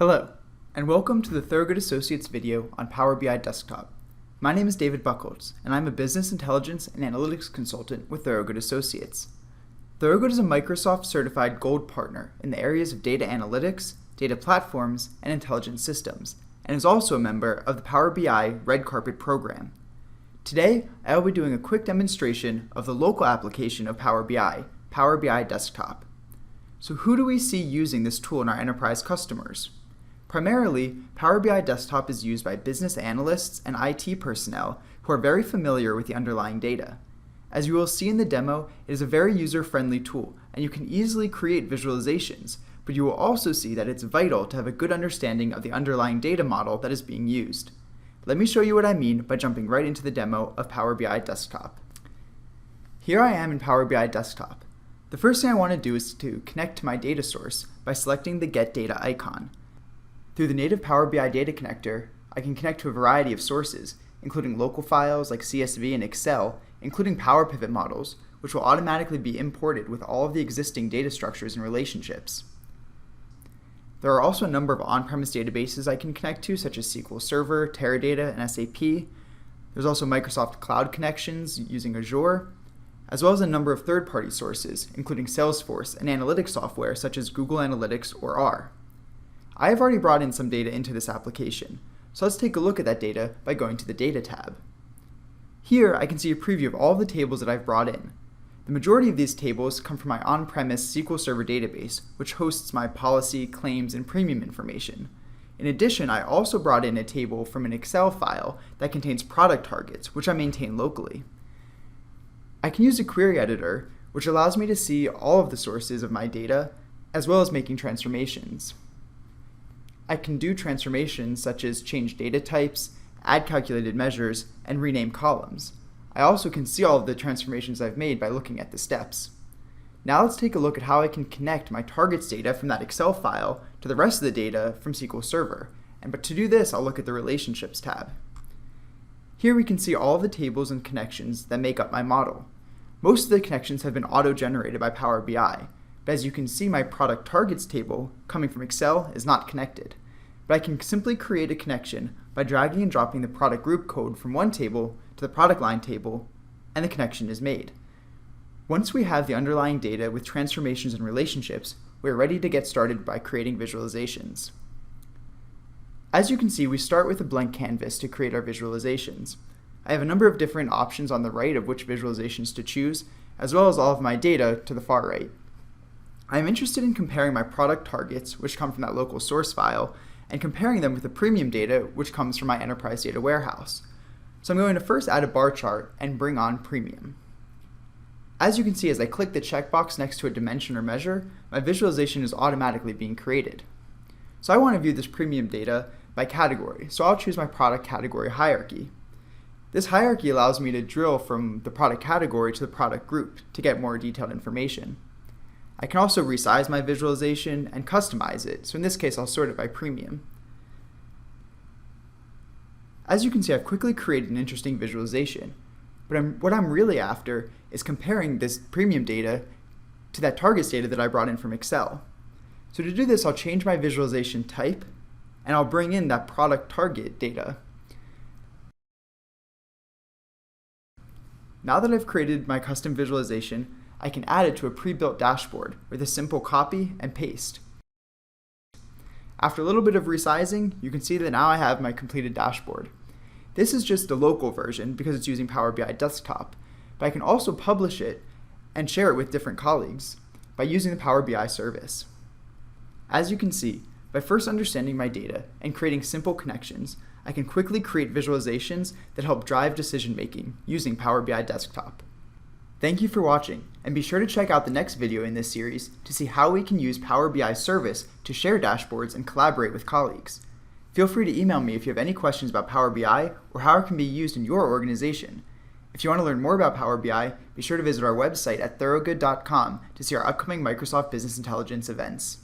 Hello, and welcome to the Thorogood Associates video on Power BI Desktop. My name is David Buchholz, and I'm a business intelligence and analytics consultant with Thorogood Associates. Thorogood is a Microsoft certified gold partner in the areas of data analytics, data platforms, and intelligent systems, and is also a member of the Power BI Red Carpet program. Today, I will be doing a quick demonstration of the local application of Power BI Desktop. So who do we see using this tool in our enterprise customers? Primarily, Power BI Desktop is used by business analysts and IT personnel who are very familiar with the underlying data. As you will see in the demo, it is a very user-friendly tool, and you can easily create visualizations, but you will also see that it's vital to have a good understanding of the underlying data model that is being used. Let me show you what I mean by jumping right into the demo of Power BI Desktop. Here I am in Power BI Desktop. The first thing I want to do is to connect to my data source by selecting the Get Data icon. Through the native Power BI data connector, I can connect to a variety of sources, including local files like CSV and Excel, including Power Pivot models, which will automatically be imported with all of the existing data structures and relationships. There are also a number of on-premise databases I can connect to, such as SQL Server, Teradata, and SAP. There's also Microsoft Cloud connections using Azure, as well as a number of third-party sources, including Salesforce and analytics software such as Google Analytics or R. I have already brought in some data into this application, so let's take a look at that data by going to the Data tab. Here I can see a preview of all the tables that I've brought in. The majority of these tables come from my on-premise SQL Server database, which hosts my policy, claims, and premium information. In addition, I also brought in a table from an Excel file that contains product targets, which I maintain locally. I can use a query editor, which allows me to see all of the sources of my data, as well as making transformations. I can do transformations such as change data types, add calculated measures, and rename columns. I also can see all of the transformations I've made by looking at the steps. Now let's take a look at how I can connect my targets data from that Excel file to the rest of the data from SQL Server. But to do this, I'll look at the Relationships tab. Here we can see all of the tables and connections that make up my model. Most of the connections have been auto-generated by Power BI, but as you can see, my product targets table coming from Excel is not connected. But I can simply create a connection by dragging and dropping the product group code from one table to the product line table, and the connection is made. Once we have the underlying data with transformations and relationships, we are ready to get started by creating visualizations. As you can see, we start with a blank canvas to create our visualizations. I have a number of different options on the right of which visualizations to choose, as well as all of my data to the far right. I am interested in comparing my product targets, which come from that local source file, and comparing them with the premium data, which comes from my enterprise data warehouse. So I'm going to first add a bar chart and bring on premium. As you can see, as I click the checkbox next to a dimension or measure, my visualization is automatically being created. So I want to view this premium data by category, so I'll choose my product category hierarchy. This hierarchy allows me to drill from the product category to the product group to get more detailed information. I can also resize my visualization and customize it, so in this case I'll sort it by premium. As you can see, I've quickly created an interesting visualization, but what I'm really after is comparing this premium data to that targets data that I brought in from Excel. So to do this, I'll change my visualization type, and I'll bring in that product target data. Now that I've created my custom visualization, I can add it to a pre-built dashboard with a simple copy and paste. After a little bit of resizing, you can see that now I have my completed dashboard. This is just the local version because it's using Power BI Desktop, but I can also publish it and share it with different colleagues by using the Power BI service. As you can see, by first understanding my data and creating simple connections, I can quickly create visualizations that help drive decision-making using Power BI Desktop. Thank you for watching, and be sure to check out the next video in this series to see how we can use Power BI service to share dashboards and collaborate with colleagues. Feel free to email me if you have any questions about Power BI or how it can be used in your organization. If you want to learn more about Power BI, be sure to visit our website at thorogood.com to see our upcoming Microsoft Business Intelligence events.